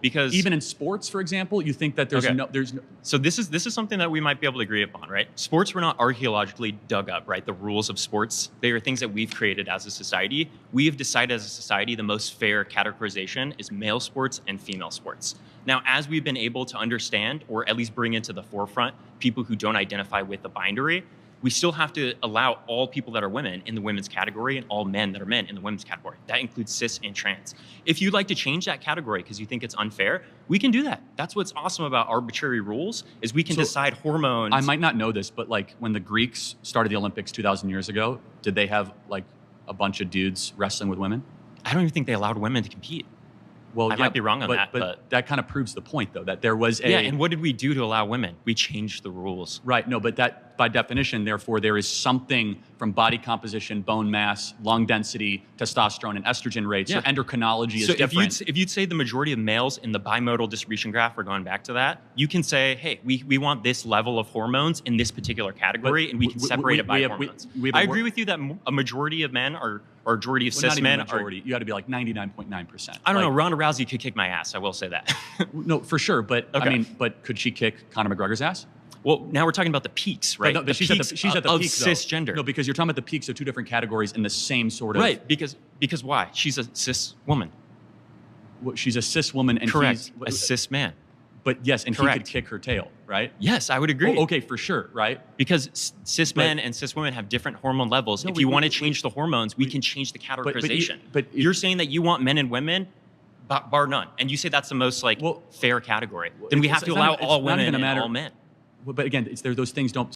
Because even in sports, for example, you think that there's no. So this is something that we might be able to agree upon, right? Sports were not archaeologically dug up, right? The rules of sports, they are things that we've created as a society. We have decided as a society the most fair categorization is male sports and female sports. Now, as we've been able to understand, or at least bring into the forefront, people who don't identify with the binary, we still have to allow all people that are women in the women's category and all men that are men in the women's category. That includes cis and trans. If you'd like to change that category because you think it's unfair, we can do that. That's what's awesome about arbitrary rules is we can decide hormones. I might not know this, but like when the Greeks started the Olympics 2,000 years ago, did they have like a bunch of dudes wrestling with women? I don't even think they allowed women to compete. Well, I might be wrong on that, but that kind of proves the point, though, that there was a... Yeah, and what did we do to allow women? We changed the rules. Right, no, but that, by definition, therefore, there is something from body composition, bone mass, lung density, testosterone, and estrogen rates. Yeah. So endocrinology is different. So if you'd say the majority of males in the bimodal distribution graph, we're going back to that, you can say, hey, we want this level of hormones in this particular category, and we can separate it by hormones. I agree with you that a majority of men or majority of cis men are... You got to be like 99.9%. I don't know. Ronda Rousey could kick my ass. I will say that. No, for sure. But okay. I mean, but could she kick Conor McGregor's ass? Well, now we're talking about the peaks, right? But she's at the peak of cisgender. No, because you're talking about the peaks of two different categories in the same sort of... Right, because why? She's a cis woman. Well, she's a cis woman and he's... a cis man. But yes, and he could kick her tail, right? Yes, I would agree. Oh, okay, for sure, right? Because cis men and cis women have different hormone levels. If you want to change the hormones, we can change the categorization. But you're saying that you want men and women, bar none, and you say that's the most fair category. Then we have to allow all women and all men. But again, those things don't